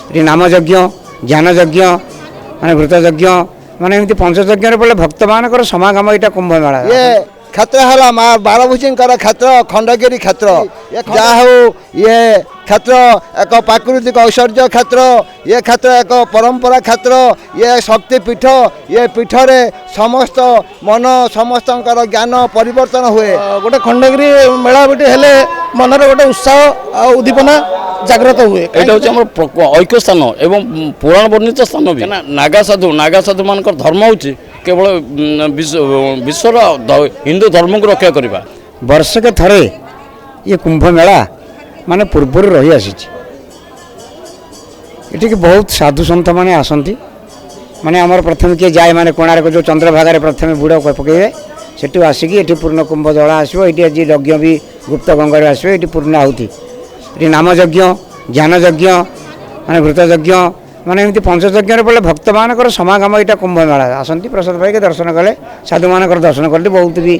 ये नामयज्ञ ज्ञानयज्ञ माने घृतयज्ञ माने एमती पंचयज्ञ बोले भक्त मान समागम यहाँ कुंभ मेला ये क्षेत्र है माँ बारभूजी क्षेत्र खंडगिरी क्षेत्र जहा हो ये क्षेत्र एक प्राकृतिक ऐश्वर्य क्षेत्र ये क्षेत्र एक परंपरा क्षेत्र ये शक्तिपीठ ये पीठरे समस्त मन समस्त ज्ञान परिवर्तन हुए गोटे खंडगिरी मेला गोटे हेले मनर गोटे उत्साह आ उद्दीपना जागृत हुए यहाँ हूँ ऐक्य स्थान एवं पुराण वर्णित स्थान भी नागा साधु मान धर्म हूँ केवल विश्वर हिंदू धर्म को रक्षा करवा वर्ष के थरे ये कुंभ मेला माने पूर्वर रही आसी ये बहुत साधु सन्थ मैंने आसती माने आमर प्रथम किए जाए माने कोणार्क जो चंद्रभागा प्रथम बुड़ पकड़े सेठू आसिक ये पूर्ण कुंभ जला आसो ये आज यज्ञ भी गुप्त गंगा आसो ये पूर्ण आहुति ये नामयज्ञ ज्ञानयज्ञ माने घृतयज्ञ माने एमती पंचयज्ञ बोले भक्त मान समागम यहाँ कुंभ मेला आसती प्रसाद पाइक दर्शन कले साधु मान दर्शन कले बहुत भी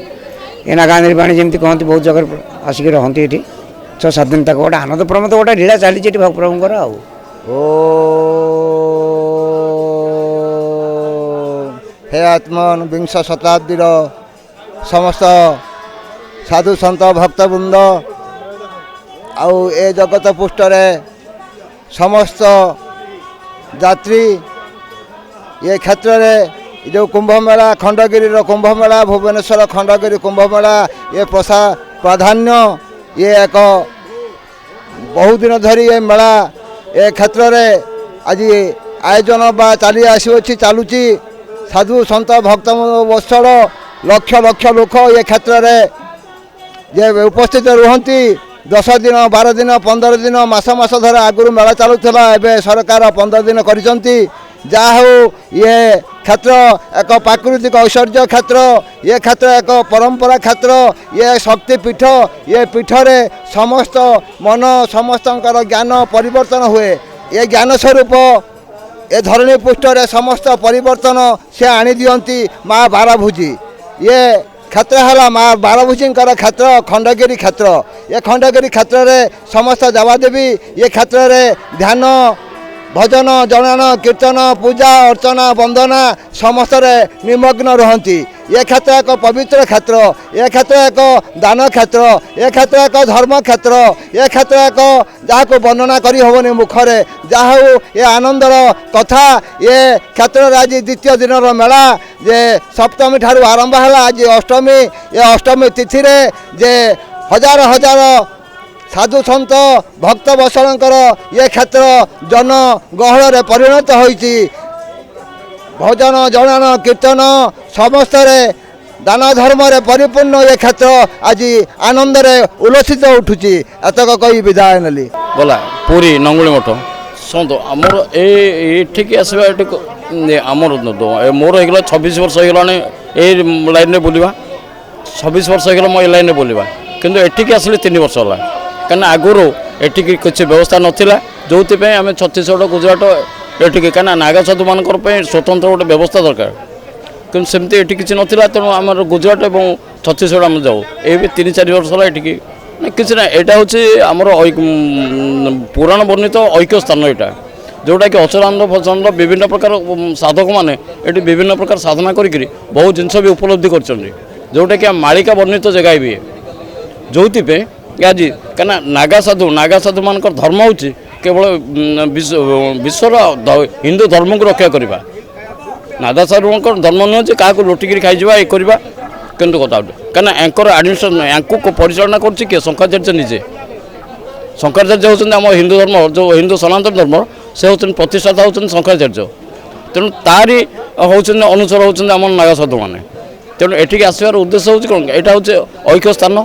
ये नागा निर्वाणी जमी कहते बहुत जगह आसिक रहती ये 6-7 दिन तक गोटे आनंद प्रमोद गोटे लीला चली प्रभुंर ओ हे आत्मन विंश शताब्दीर समस्त साधु सन्त भक्तवृंद आउ ए जगत पृष्ठरे समस्त यात्री ये क्षेत्र में जो कुंभ मेला खंडगिरी कुंभ मेला भुवनेश्वर खंडगिरी कुंभ मेला ये प्राधान्य ये एक बहुत दिन धरी ये मेला ए क्षेत्र में आज आयोजन बा चली आसी चलुची साधु सन्त भक्त वत्सल लक्ष लक्ष लोक ये क्षेत्र में जे उपस्थित रुहंती 10 दिन 12 दिन 15 दिन मास मास धर आगुरी मेला चलुला एवं सरकार 15 दिन करिसंती जहा हो ये क्षेत्र एक प्राकृतिक ऐश्वर्य क्षेत्र ये क्षेत्र एक परंपरा क्षेत्र ये शक्तिपीठ ये पीठरे समस्त मन समस्त ज्ञान परिवर्तन हुए ये ज्ञान स्वरूप ए धरणी पृष्ठरे समस्त परिवर्तन से आनी दियंती माँ बारभूजी ये क्षेत्र है माँ बारभूजी क्षेत्र खंडगिरी क्षेत्र ये खंडगिरी क्षेत्र में समस्त देवादेवी ये क्षेत्र में ध्यान भजन जनान कीर्तन पूजा अर्चना वंदना समस्त निमग्न रहती ये क्षेत्र एक पवित्र क्षेत्र ये क्षेत्र एक दान क्षेत्र ये क्षेत्र एक धर्म क्षेत्र ये क्षेत्र एक जहाँ को वर्णना करी होबनी मुखरे जहा ये आनंदर कथा ये क्षेत्र आज द्वितीय दिन मेला जे सप्तमी ठारू आरंभ है आज अष्टमी ये अष्टमी तिथि रे जे हजार हजार साधु सन्त भक्त वत्सलंकर ये क्षेत्र जन गहल परिणत होइछि भजन जनान कीर्तन समस्त दान धर्म परिपूर्ण ये क्षेत्र आज आनंद उल्लसित उठुची एतक कही विदाय नेली गला पुरी नंगुली मठ शुणु आमर ये आसवा आमर मोर हो 26 वर्ष हो लाइन में बुलवा 26 वर्ष हो मो लाइन में बुलवा किंतु एठिक आसिले 3 वर्ष है कहीं आगुरी एटिकी किसी व्यवस्था नाला जो आम छत्तीसगढ़ गुजरात एटिकी कहीं नागा साधु मान स्वतंत्र गोटे व्यवस्था दरकार कि सेमती ये किसी नाला तेणु आम गुजरात और छत्तीसगढ़ आम जाऊ ये 3-4 वर्ष है एटिकी किसी ना यहाँ हूँ आमर पुराण वर्णित ऐक्य स्थान यहाँ जोटा कि अचरानंद फचरानंद विभिन्न प्रकार साधक मैंने ये विभिन्न प्रकार साधना करी बहुत जिनस भी उपलब्धि कर जोटा कि मालिका वर्णित जगह भी है जो आज कहीं नागा साधु मान धर्म हूँ केवल विश्वर हिंदू धर्म को रक्षा करवा नागा साधु धर्म नुहे क्या लुटिकी खाईजा ये करवा किंतु कथा कहीं एंकर आडमिनिस्ट्रेशन या परिचालना कर शंकराचार्य निजे शंकराचार्य होती आम हिंदू धर्म जो हिंदू सनातन धर्म से होती प्रतिष्ठाता होती शंकराचार्य तेणु तारी होती अनुसर होती आम नागा साधु मैंने तेणु एटिक आसबार उद्देश्य हूँ कौन यहाँ हूँ ऐक्य स्थान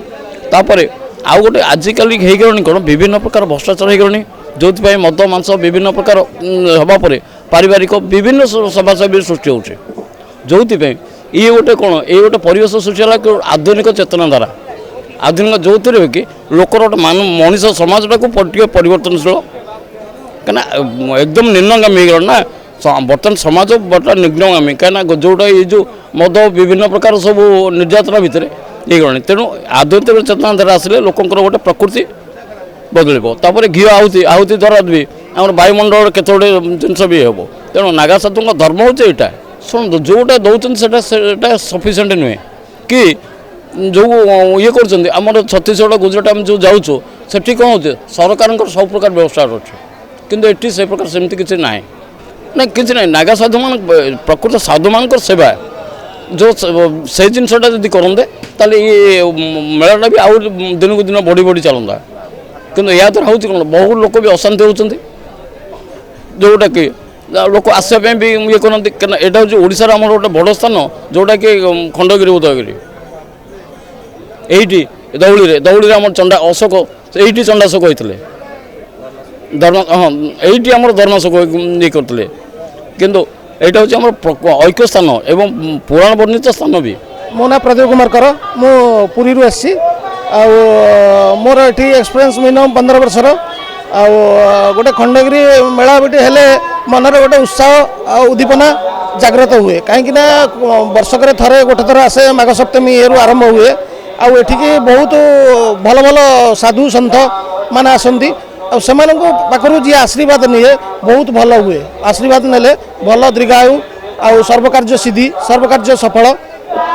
तापर आउ गोटे आजिकल हो कौन विभिन्न प्रकार भ्रष्टाचार हो गलानी जो मद मांस विभिन्न प्रकार हवापर पारिवारिक विभिन्न समस्या सृष्टि होचे जो ये गोटे कौन ये गोटे परिवेश सृष्टि है आधुनिक चेतना द्वारा आधुनिक जो कि लोकर गोटे मनीष समाजटा को परिवर्तनशील कहीं एकदम निम्नगामी हो गला ना बर्तमान समाज बर्तमान निम्नगामी कहीं जोटा ये जो मद विभिन्न प्रकार सब निर्यातना भितर ये गलानी तेणु आधुनिक चेतना द्वारा आसिले लोकंर गोटे प्रकृति बदल तापर घी आहुति आहुति द्वारा भी ଆମର ବାୟୁମଣ୍ଡଳରେ କେତେ ଗୁଡ଼ିଏ ଜିନିଷ ବି ହେବ। ତେଣୁ ନାଗା ସାଧୁଙ୍କ ଧର୍ମ ହେଉଛି ଏଇଟା। ଶୁଣନ୍ତୁ, ଯେଉଁଟା ଦେଉଛନ୍ତି ସେଟା ସଫିସିଏଣ୍ଟ ନୁହେଁ କି ଯେଉଁ ଇଏ କରୁଛନ୍ତି। ଆମର ଛତିଶଗଡ଼ ଗୁଜରାଟ ଆମେ ଯେଉଁ ଯାଉଛୁ ସେଠି କ'ଣ ହେଉଛି, ସରକାରଙ୍କର ସବୁ ପ୍ରକାର ବ୍ୟବସ୍ଥା ଅଛି, କିନ୍ତୁ ଏଠି ସେ ପ୍ରକାର ସେମିତି କିଛି ନାହିଁ। ନା କିଛି ନାହିଁ। ନାଗା ସାଧୁମାନ ପ୍ରକୃତ ସାଧୁମାନଙ୍କର ସେବା ଯେଉଁ ସେ ଜିନିଷଟା ଯଦି କରନ୍ତେ ତାହେଲେ ଏ ମେଳାଟା ବି ଆହୁରି ଦିନକୁ ଦିନ ବଢ଼ି ବଢ଼ି ଚାଲନ୍ତା। କିନ୍ତୁ ଏହା ଦ୍ୱାରା ହେଉଛି କ'ଣ, ବହୁ ଲୋକ ବି ଅଶାନ୍ତି ହେଉଛନ୍ତି, ଯେଉଁଟାକି ଲୋକ ଆସିବା ପାଇଁ ବି ଇଏ କରନ୍ତି। କାରଣ ଏଇଟା ହେଉଛି ଓଡ଼ିଶାର ଆମର ଗୋଟେ ବଡ଼ ସ୍ଥାନ, ଯେଉଁଟାକି ଖଣ୍ଡଗିରି ଉଦୟଗିରି। ଏଇଠି ଧଉଳିରେ ଆମର ଚଣ୍ଡା ଅଶୋକ, ଏଇଠି ଚଣ୍ଡାଶୋକ ହୋଇଥିଲେ, ହଁ ଏଇଠି ଆମର ଧର୍ମାଶୋକ ଇଏ କରିଥିଲେ। କିନ୍ତୁ ଏଇଟା ହେଉଛି ଆମର ଐକ୍ୟ ସ୍ଥାନ ଏବଂ ପୁରାଣ ବର୍ଣ୍ଣିତ ସ୍ଥାନ ବି। ମୋ ନାଁ ପ୍ରଦୀପ କୁମାର କର, ମୁଁ ପୁରୀରୁ ଆସିଛି। ଆଉ ମୋର ଏଠି ଏକ୍ସପିରିଏନ୍ସ ମିନିମମ୍ 15 ବର୍ଷର। ଆଉ ଗୋଟେ ଖଣ୍ଡଗିରି ମେଳା ଗୋଟେ ହେଲେ ମନରେ ଗୋଟେ ଉତ୍ସାହ ଆଉ ଉଦ୍ଦୀପନା ଜାଗ୍ରତ ହୁଏ। କାହିଁକିନା ବର୍ଷକରେ ଥରେ ଗୋଟେ ଥର ଆସେ, ମାଘ ସପ୍ତମୀ ଇଏରୁ ଆରମ୍ଭ ହୁଏ। ଆଉ ଏଠିକି ବହୁତ ଭଲ ଭଲ ସାଧୁ ସନ୍ଥ ମାନେ ଆସନ୍ତି। ଆଉ ସେମାନଙ୍କ ପାଖରୁ ଯିଏ ଆଶୀର୍ବାଦ ନିଏ ବହୁତ ଭଲ ହୁଏ। ଆଶୀର୍ବାଦ ନେଲେ ଭଲ ଦୀର୍ଘାୟୁ ଆଉ ସର୍ବକାର୍ଯ୍ୟ ସିଦ୍ଧି, ସର୍ବକାର୍ଯ୍ୟ ସଫଳ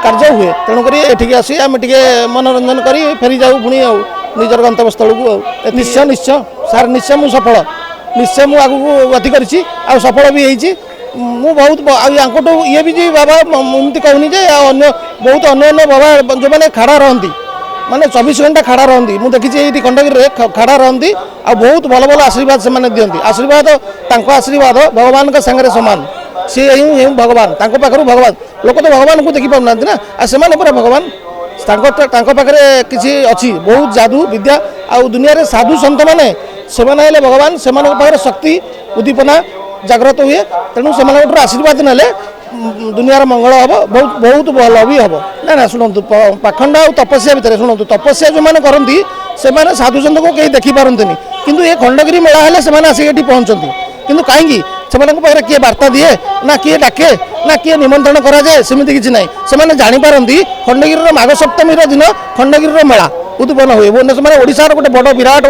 କାର୍ଯ୍ୟ ହୁଏ। ତେଣୁକରି ଏଠିକି ଆସି ଆମେ ଟିକେ ମନୋରଞ୍ଜନ କରି ଫେରି ଯାଉ ପୁଣି ଆଉ ନିଜର ଗନ୍ତବ୍ୟସ୍ଥଳକୁ। ଆଉ ନିଶ୍ଚୟ ସାର୍, ନିଶ୍ଚୟ ମୁଁ ସଫଳ, ନିଶ୍ଚୟ ମୁଁ ଆଗକୁ ଗତି କରିଛି ଆଉ ସଫଳ ବି ହେଇଛି। ମୁଁ ବହୁତ ଆଉ ୟାଙ୍କଠୁ ଇଏ ବି ଯେ ବାବା, ମୁଁ ଏମିତି କହୁନି ଯେ ଆଉ ଅନ୍ୟ ବହୁତ ଅନ୍ୟ ବାବା ଯେଉଁମାନେ ଖାଡ଼ା ରହନ୍ତି, ମାନେ 24 ଘଣ୍ଟା ଖାଡ଼ା ରହନ୍ତି, ମୁଁ ଦେଖିଛି ଏଇଠି ଖଣ୍ଡଗିରିରେ ଖାଡ଼ା ରହନ୍ତି। ଆଉ ବହୁତ ଭଲ ଭଲ ଆଶୀର୍ବାଦ ସେମାନେ ଦିଅନ୍ତି। ଆଶୀର୍ବାଦ, ତାଙ୍କ ଆଶୀର୍ବାଦ ଭଗବାନଙ୍କ ସାଙ୍ଗରେ ସମାନ। ସିଏ ହିଁ ଭଗବାନ, ତାଙ୍କ ପାଖରୁ ଭଗବାନ। ଲୋକ ତ ଭଗବାନଙ୍କୁ ଦେଖିପାରୁନାହାନ୍ତି ନା, ଆଉ ସେମାନେ ପୁରା ଭଗବାନ। ତାଙ୍କ ପାଖରେ କିଛି ଅଛି, ବହୁତ ଯାଦୁ ବିଦ୍ୟା। ଆଉ ଦୁନିଆରେ ସାଧୁ ସନ୍ଥମାନେ ସେମାନେ ହେଲେ ଭଗବାନ। ସେମାନଙ୍କ ପାଖରେ ଶକ୍ତି ଉଦ୍ଦୀପନା ଜାଗ୍ରତ ହୁଏ। ତେଣୁ ସେମାନଙ୍କଠାରୁ ଆଶୀର୍ବାଦ ନେଲେ ଦୁନିଆର ମଙ୍ଗଳ ହେବ, ବହୁତ ଭଲ ବି ହେବ। ନା ଶୁଣନ୍ତୁ, ପାଖଣ୍ଡ ଆଉ ତପସ୍ୟା ଭିତରେ ଶୁଣନ୍ତୁ, ତପସ୍ୟା ଯେଉଁମାନେ କରନ୍ତି ସେମାନେ ସାଧୁସନ୍ଥଙ୍କୁ କେହି ଦେଖିପାରନ୍ତିନି, କିନ୍ତୁ ଏ ଖଣ୍ଡଗିରି ମେଳା ହେଲେ ସେମାନେ ଆସିକି ଏଠି ପହଞ୍ଚନ୍ତି। କିନ୍ତୁ କାହିଁକି, ସେମାନଙ୍କ ପାଖରେ କିଏ ବାର୍ତ୍ତା ଦିଏ ନା କିଏ ଡାକେ ନା କିଏ ନିମନ୍ତ୍ରଣ କରାଯାଏ, ସେମିତି କିଛି ନାହିଁ। ସେମାନେ ଜାଣିପାରନ୍ତି ଖଣ୍ଡଗିରିର ମାଘ ସପ୍ତମୀର ଦିନ ଖଣ୍ଡଗିରିର ମେଳା ଉଦ୍ଦୀପନ ହୁଏ। ସେମାନେ ଓଡ଼ିଶାର ଗୋଟେ ବଡ଼ ବିରାଟ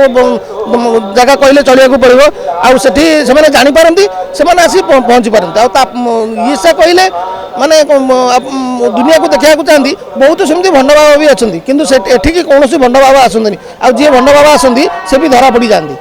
ଜାଗା କହିଲେ ଚଳିବାକୁ ପଡ଼ିବ। ଆଉ ସେଠି ସେମାନେ ଜାଣିପାରନ୍ତି, ସେମାନେ ଆସି ପହଞ୍ଚି ପାରନ୍ତି। ଆଉ ଇସା କହିଲେ ମାନେ ଦୁନିଆକୁ ଦେଖିବାକୁ ଚାହାନ୍ତି। ବହୁତ ସେମିତି ଭଣ୍ଡ ବାବା ବି ଅଛନ୍ତି, କିନ୍ତୁ ଏଠିକି କୌଣସି ଭଣ୍ଡ ବାବା ଆସନ୍ତିନି। ଆଉ ଯିଏ ଭଣ୍ଡ ବାବା ଆସନ୍ତି ସେ ବି ଧରା ପଡ଼ିଯାଆନ୍ତି।